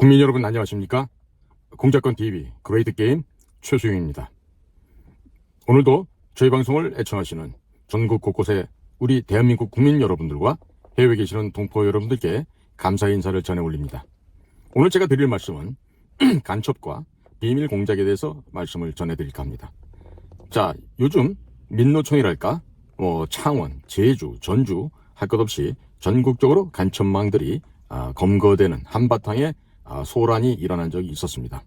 국민 여러분 안녕하십니까? 공작권 TV 그레이트 게임 최수영입니다. 오늘도 저희 방송을 애청하시는 전국 곳곳의 우리 대한민국 국민 여러분들과 해외에 계시는 동포 여러분들께 감사의 인사를 전해 올립니다. 오늘 제가 드릴 말씀은 간첩과 비밀 공작에 대해서 말씀을 전해드릴까 합니다. 자, 요즘 민노총이랄까 창원, 제주, 전주 할 것 없이 전국적으로 간첩망들이 검거되는 한바탕에 소란이 일어난 적이 있었습니다.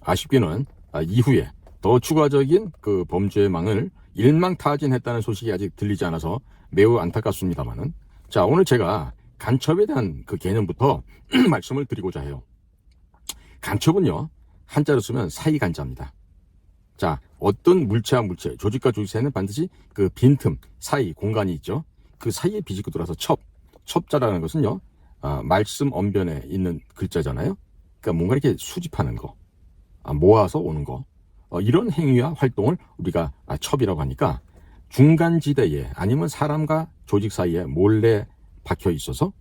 아쉽게는 이후에 더 추가적인 그 범죄망을 일망타진했다는 소식이 아직 들리지 않아서 매우 안타깝습니다만은, 자, 오늘 제가 간첩에 대한 그 개념부터 말씀을 드리고자 해요. 간첩은요, 한자로 쓰면 사이간자입니다. 자, 어떤 물체와 물체, 조직과 조직 사이에는 반드시 그 빈틈, 사이, 공간이 있죠. 그 사이에 비집고 들어서 첩자라는 것은요, 말씀 언변에 있는 글자잖아요. 그러니까 뭔가 이렇게 수집하는 거, 모아서 오는 거, 이런 행위와 활동을 우리가 첩이라고 하니까, 중간지대에 아니면 사람과 조직 사이에 몰래 박혀 있어서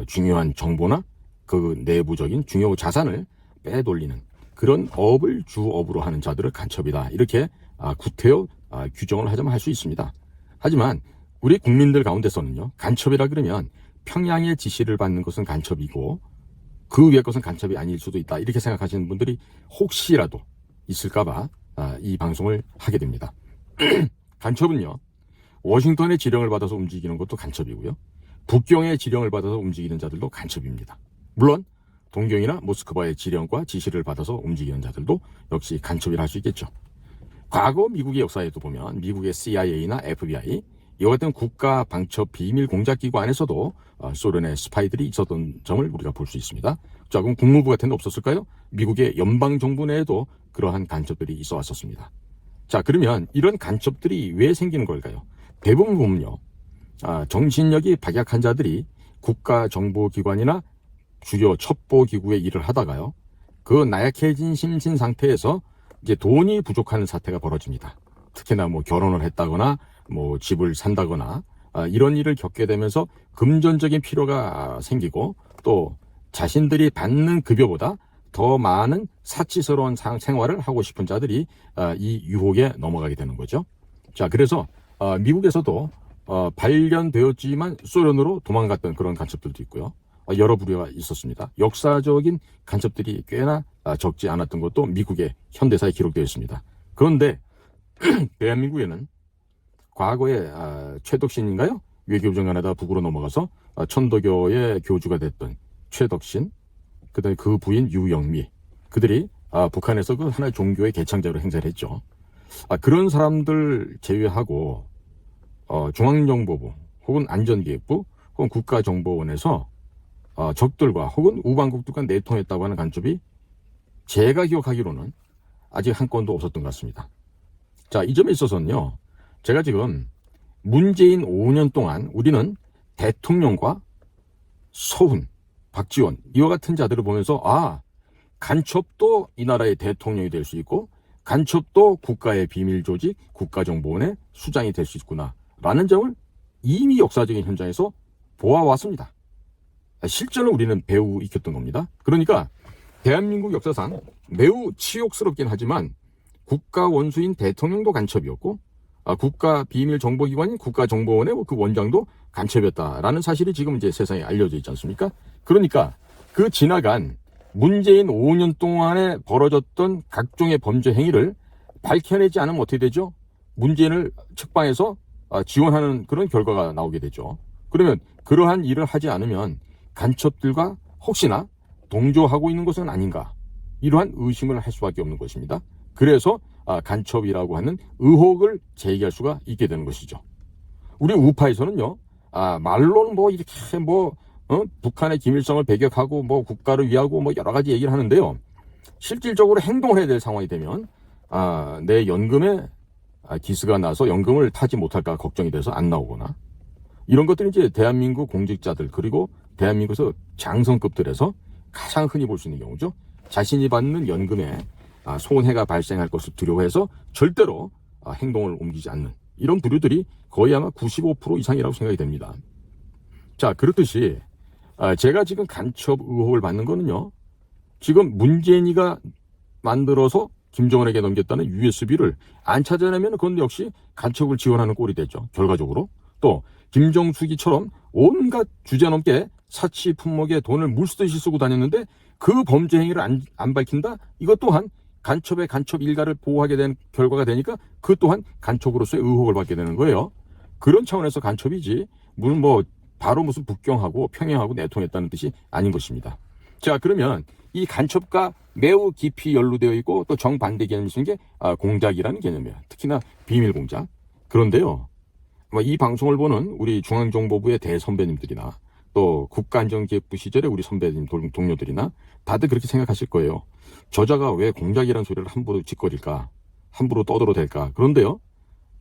중요한 정보나 그 내부적인 중요 자산을 빼돌리는 그런 업을 주업으로 하는 자들을 간첩이다, 이렇게 구태여 규정을 하자면 할 수 있습니다. 하지만 우리 국민들 가운데서는요, 간첩이라 그러면 평양의 지시를 받는 것은 간첩이고 그 위의 것은 간첩이 아닐 수도 있다, 이렇게 생각하시는 분들이 혹시라도 있을까봐 이 방송을 하게 됩니다. 간첩은요, 워싱턴의 지령을 받아서 움직이는 것도 간첩이고요, 북경의 지령을 받아서 움직이는 자들도 간첩입니다. 물론 동경이나 모스크바의 지령과 지시를 받아서 움직이는 자들도 역시 간첩이라 할 수 있겠죠. 과거 미국의 역사에도 보면 미국의 CIA나 FBI, 이와 같은 국가 방첩 비밀 공작기구 안에서도 소련의 스파이들이 있었던 점을 우리가 볼 수 있습니다. 자, 그럼 국무부 같은 데 없었을까요? 미국의 연방정부 내에도 그러한 간첩들이 있어 왔었습니다. 자, 그러면 이런 간첩들이 왜 생기는 걸까요? 대부분 보면요, 정신력이 박약한 자들이 국가정보기관이나 주요 첩보기구의 일을 하다가요, 그 나약해진 심신 상태에서 이제 돈이 부족한 사태가 벌어집니다. 특히나 결혼을 했다거나 집을 산다거나 이런 일을 겪게 되면서 금전적인 필요가 생기고, 또 자신들이 받는 급여보다 더 많은 사치스러운 생활을 하고 싶은 자들이 이 유혹에 넘어가게 되는 거죠. 자, 그래서 미국에서도 발견되었지만 소련으로 도망갔던 그런 간첩들도 있고요, 여러 부류가 있었습니다. 역사적인 간첩들이 꽤나 적지 않았던 것도 미국의 현대사에 기록되어 있습니다. 그런데 대한민국에는 과거에 최덕신인가요? 외교부장관에다 북으로 넘어가서 천도교의 교주가 됐던 최덕신, 그다음에 그 부인 유영미, 그들이 북한에서 그 하나의 종교의 개창자로 행세를 했죠. 그런 사람들 제외하고 중앙정보부 혹은 안전기획부 혹은 국가정보원에서 적들과 혹은 우방국들과 내통했다고 하는 간첩이 제가 기억하기로는 아직 한 건도 없었던 것 같습니다. 자, 이 점에 있어서는요, 제가 지금 문재인 5년 동안 우리는 대통령과 서훈, 박지원 이와 같은 자들을 보면서 간첩도 이 나라의 대통령이 될 수 있고 간첩도 국가의 비밀조직, 국가정보원의 수장이 될 수 있구나 라는 점을 이미 역사적인 현장에서 보아왔습니다. 실전을 우리는 배우 익혔던 겁니다. 그러니까 대한민국 역사상 매우 치욕스럽긴 하지만 국가 원수인 대통령도 간첩이었고 국가 비밀 정보기관인 국가정보원의 그 원장도 간첩이었다라는 사실이 지금 이제 세상에 알려져 있지 않습니까? 그러니까 그 지나간 문재인 5년 동안에 벌어졌던 각종의 범죄 행위를 밝혀내지 않으면 어떻게 되죠? 문재인을 측방에서 지원하는 그런 결과가 나오게 되죠. 그러면 그러한 일을 하지 않으면 간첩들과 혹시나 동조하고 있는 것은 아닌가, 이러한 의심을 할 수밖에 없는 것입니다. 그래서 간첩이라고 하는 의혹을 제기할 수가 있게 되는 것이죠. 우리 우파에서는요, 말로는 이렇게 북한의 기밀성을 배격하고 국가를 위하고 여러 가지 얘기를 하는데요, 실질적으로 행동을 해야 될 상황이 되면 내 연금에 기스가 나서 연금을 타지 못할까 걱정이 돼서 안 나오거나, 이런 것들이 이제 대한민국 공직자들 그리고 대한민국에서 장성급들에서 가장 흔히 볼 수 있는 경우죠. 자신이 받는 연금에 손해가 발생할 것을 두려워해서 절대로 행동을 옮기지 않는 이런 부류들이 거의 아마 95% 이상이라고 생각이 됩니다. 자, 그렇듯이 제가 지금 간첩 의혹을 받는 거는요, 지금 문재인이가 만들어서 김정은에게 넘겼다는 USB를 안 찾아내면 그건 역시 간첩을 지원하는 꼴이 됐죠. 결과적으로. 또 김정숙이처럼 온갖 주제넘게 사치 품목에 돈을 물쓰듯이 쓰고 다녔는데 그 범죄 행위를 안 밝힌다? 이것 또한 간첩의 간첩 일가를 보호하게 된 결과가 되니까 그 또한 간첩으로서의 의혹을 받게 되는 거예요. 그런 차원에서 간첩이지 바로 무슨 북경하고 평양하고 내통했다는 뜻이 아닌 것입니다. 자, 그러면 이 간첩과 매우 깊이 연루되어 있고 또 정반대 개념이 있는 게 공작이라는 개념이에요. 특히나 비밀 공작. 그런데요, 이 방송을 보는 우리 중앙정보부의 대선배님들이나 또 국가안전기획부 시절에 우리 선배님 동료들이나 다들 그렇게 생각하실 거예요. 저자가 왜 공작이라는 소리를 함부로 짓거릴까? 함부로 떠들어도 될까? 그런데요,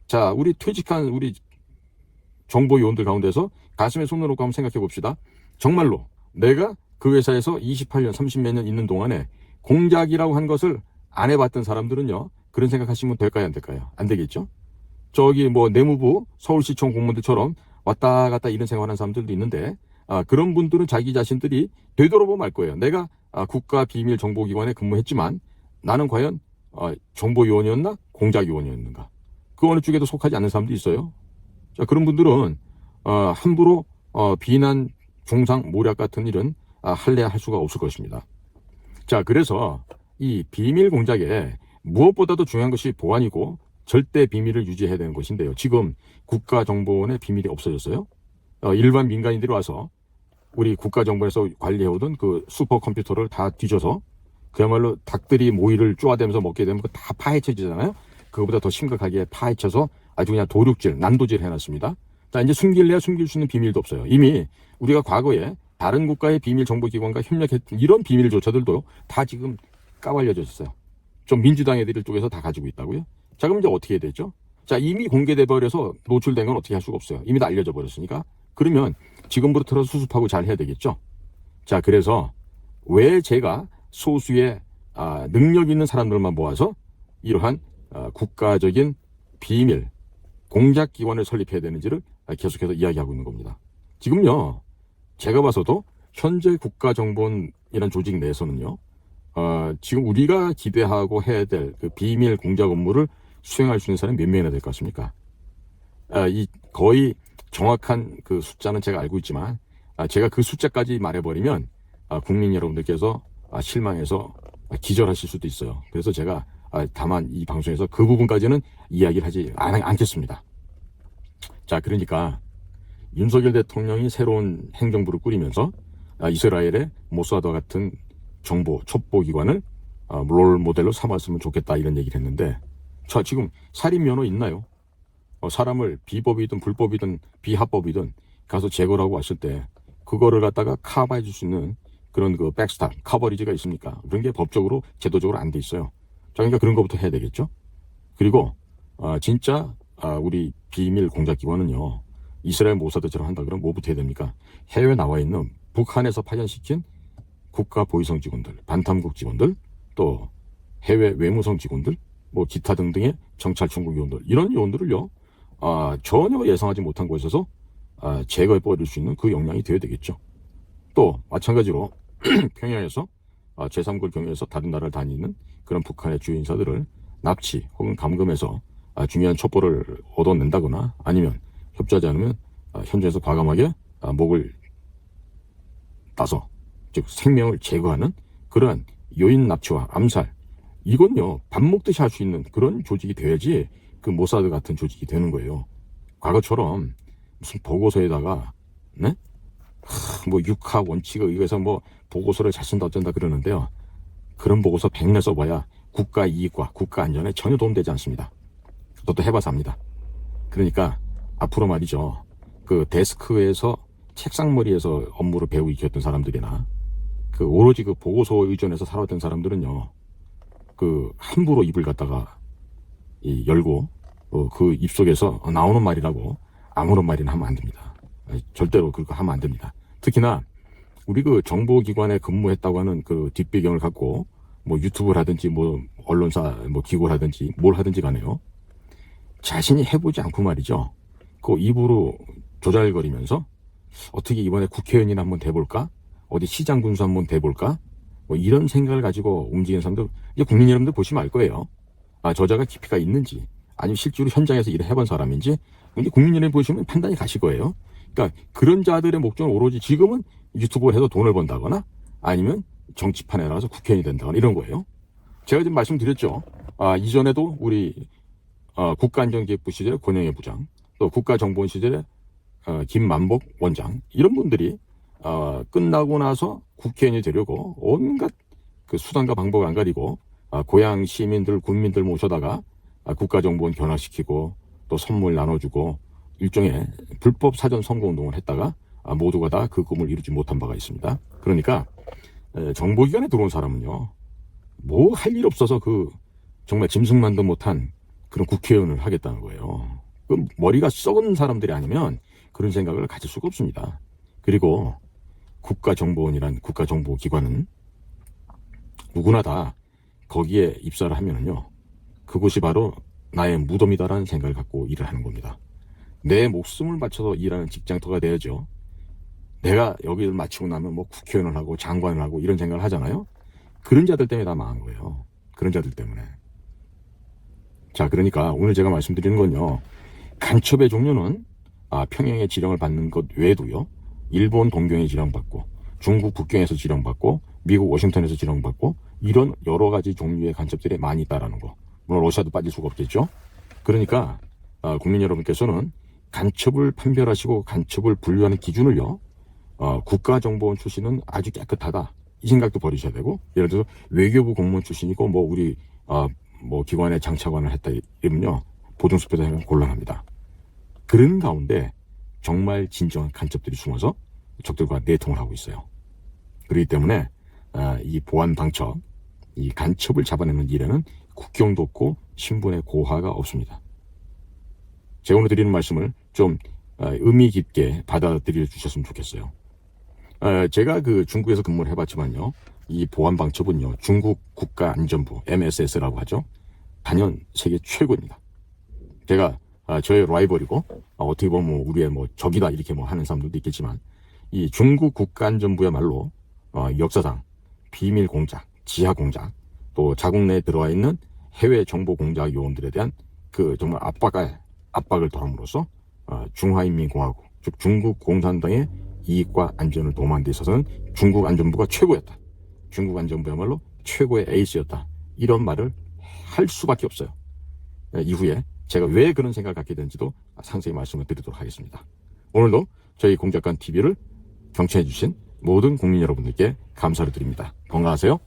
자, 우리 퇴직한 우리 정보요원들 가운데서 가슴에 손을 놓고 한번 생각해 봅시다. 정말로 내가 그 회사에서 28년, 30몇 년 있는 동안에 공작이라고 한 것을 안 해봤던 사람들은요, 그런 생각하시면 될까요, 안 될까요? 안 되겠죠? 저기 내무부, 서울시청 공무원들처럼 왔다 갔다 이런 생활하는 사람들도 있는데, 그런 분들은 자기 자신들이 되돌아보면 알 거예요. 내가 국가비밀정보기관에 근무했지만 나는 과연 정보요원이었나? 공작요원이었는가? 그 어느 쪽에도 속하지 않는 사람도 있어요. 자, 그런 분들은 함부로 비난, 중상, 모략 같은 일은 할래야 할 수가 없을 것입니다. 자, 그래서 이 비밀 공작에 무엇보다도 중요한 것이 보안이고 절대 비밀을 유지해야 되는 것인데요. 지금 국가정보원의 비밀이 없어졌어요. 일반 민간인들이 와서 우리 국가정보원에서 관리해오던 그 슈퍼컴퓨터를 다 뒤져서 그야말로 닭들이 모이를 쪼아대면서 먹게 되면 다 파헤쳐지잖아요. 그거보다 더 심각하게 파헤쳐서 아주 그냥 도륙질, 난도질 해놨습니다. 자, 이제 숨길래야 숨길 수 있는 비밀도 없어요. 이미 우리가 과거에 다른 국가의 비밀정보기관과 협력했던 이런 비밀조차들도 다 지금 까발려져 있어요. 좀 민주당 애들 쪽에서 다 가지고 있다고요. 자, 그럼 이제 어떻게 해야 되죠? 자, 이미 공개돼 버려서 노출된 건 어떻게 할 수가 없어요. 이미 다 알려져 버렸으니까. 그러면 지금부터 들어서 수습하고 잘 해야 되겠죠. 자, 그래서 왜 제가 소수의 능력 있는 사람들만 모아서 이러한 국가적인 비밀 공작기관을 설립해야 되는지를 계속해서 이야기하고 있는 겁니다. 지금요, 제가 봐서도 현재 국가정보원이라는 조직 내에서는요, 지금 우리가 기대하고 해야 될 그 비밀 공작 업무를 수행할 수 있는 사람이 몇 명이나 될 것 같습니까? 이 거의 정확한 그 숫자는 제가 알고 있지만, 제가 그 숫자까지 말해버리면 국민 여러분들께서 실망해서 기절하실 수도 있어요. 그래서 제가 다만 이 방송에서 그 부분까지는 이야기를 하지 않겠습니다. 자, 그러니까 윤석열 대통령이 새로운 행정부를 꾸리면서 이스라엘의 모사드와 같은 정보 첩보기관을 롤 모델로 삼았으면 좋겠다 이런 얘기를 했는데, 자, 지금 살인 면허 있나요? 사람을 비법이든 불법이든 비합법이든 가서 제거를 하고 왔을 때 그거를 갖다가 커버해 줄 수 있는 그런 그 백스탑 커버리지가 있습니까? 그런 게 법적으로 제도적으로 안 돼 있어요. 자, 그러니까 그런 것부터 해야 되겠죠. 그리고 진짜 우리 비밀 공작기관은요, 이스라엘 모사드처럼 한다 그러면 뭐부터 해야 됩니까? 해외에 나와 있는 북한에서 파견시킨 국가 보위성 직원들, 반탐국 직원들, 또 해외 외무성 직원들, 기타 등등의 정찰총국 요원들, 이런 요원들을요, 전혀 예상하지 못한 곳에서 제거해 버릴 수 있는 그 역량이 되어야 되겠죠. 또 마찬가지로 평양에서 제3국 경유에서 다른 나라를 다니는 그런 북한의 주요 인사들을 납치 혹은 감금해서 중요한 첩보를 얻어낸다거나 아니면 협조하지 않으면 현장에서 과감하게 목을 따서 즉 생명을 제거하는 그러한 요인 납치와 암살, 이건요 밥 먹듯이 할 수 있는 그런 조직이 돼야지 그 모사드 같은 조직이 되는 거예요. 과거처럼 무슨 보고서에다가 육하 원칙에 의해서 보고서를 잘 쓴다 어쩐다 그러는데요. 그런 보고서 100년 써봐야 국가 이익과 국가 안전에 전혀 도움되지 않습니다. 저도 해봐서 압니다. 그러니까 앞으로 말이죠. 그 데스크에서 책상머리에서 업무를 배우고 익혔던 사람들이나 그 오로지 그 보고서 의존해서 살아왔던 사람들은요. 그 함부로 입을 갖다가 열고 그 입속에서 나오는 말이라고 아무런 말이나 하면 안 됩니다. 절대로 그렇게 하면 안 됩니다. 특히나 우리 그 정보기관에 근무했다고 하는 그 뒷배경을 갖고 유튜브를 하든지 언론사 기고를 하든지 뭘 하든지 간에요. 자신이 해보지 않고 말이죠. 그 입으로 조잘거리면서 어떻게 이번에 국회의원이나 한번 돼볼까? 어디 시장 군수 한번 돼볼까? 뭐 이런 생각을 가지고 움직이는 사람들, 이제 국민 여러분들 보시면 알 거예요. 저자가 깊이가 있는지, 아니면 실제로 현장에서 일을 해본 사람인지, 이제 국민 여러분 보시면 판단이 가실 거예요. 그러니까 그런 자들의 목적은 오로지 지금은 유튜브를 해서 돈을 번다거나, 아니면 정치판에 나가서 국회의원이 된다거나 이런 거예요. 제가 지금 말씀드렸죠. 이전에도 우리 국가안전기획부 시절에 권영애 부장, 또 국가정보원 시절에 김만복 원장, 이런 분들이 끝나고 나서 국회의원이 되려고 온갖 그 수단과 방법을 안 가리고 고향 시민들, 군민들 모셔다가 국가정보원 견학시키고 또 선물 나눠주고 일종의 불법 사전 선거운동을 했다가 모두가 다 그 꿈을 이루지 못한 바가 있습니다. 그러니까 정보기관에 들어온 사람은요, 뭐 할 일 없어서 그 정말 짐승만도 못한 그런 국회의원을 하겠다는 거예요. 그 머리가 썩은 사람들이 아니면 그런 생각을 가질 수가 없습니다. 그리고 국가정보원이란 국가정보기관은 누구나 다 거기에 입사를 하면은요, 그곳이 바로 나의 무덤이다라는 생각을 갖고 일을 하는 겁니다. 내 목숨을 바쳐서 일하는 직장터가 돼야죠. 내가 여기를 마치고 나면 뭐 국회의원을 하고 장관을 하고 이런 생각을 하잖아요. 그런 자들 때문에 다 망한 거예요. 그런 자들 때문에. 자, 그러니까 오늘 제가 말씀드리는 건요, 간첩의 종류는 평양의 지령을 받는 것 외에도요, 일본 동경에 지령받고, 중국 북경에서 지령받고, 미국 워싱턴에서 지령받고, 이런 여러 가지 종류의 간첩들이 많이 있다라는 거. 물론 러시아도 빠질 수가 없겠죠. 그러니까 국민 여러분께서는 간첩을 판별하시고 간첩을 분류하는 기준을요, 국가정보원 출신은 아주 깨끗하다, 이 생각도 버리셔야 되고, 예를 들어서 외교부 공무원 출신이고 뭐 우리 뭐 기관의 장차관을 했다 이러면요, 보증수표도 하면 곤란합니다. 그런 가운데 정말 진정한 간첩들이 숨어서 적들과 내통을 하고 있어요. 그렇기 때문에 이 보안 방첩, 이 간첩을 잡아내는 일에는 국경도 없고 신분의 고하가 없습니다. 제가 오늘 드리는 말씀을 좀 의미 깊게 받아들여 주셨으면 좋겠어요. 제가 그 중국에서 근무를 해봤지만요, 이 보안 방첩은요, 중국 국가안전부 MSS라고 하죠. 단연 세계 최고입니다. 제가 저의 라이벌이고 어떻게 보면 뭐 우리의 뭐 적이다 이렇게 뭐 하는 사람들도 있겠지만, 이 중국 국가안전부야말로 역사상 비밀 공작, 지하 공작, 또 자국 내에 들어와 있는 해외 정보 공작 요원들에 대한 그 정말 압박을 더함으로써 중화인민공화국, 즉 중국 공산당의 이익과 안전을 도모하는 데 있어서는 중국 안전부가 최고였다. 중국 안전부야말로 최고의 에이스였다. 이런 말을 할 수밖에 없어요. 이후에 제가 왜 그런 생각을 갖게 된지도 상세히 말씀을 드리도록 하겠습니다. 오늘도 저희 공작관 TV를 경청해 주신 모든 국민 여러분들께 감사를 드립니다. 건강하세요.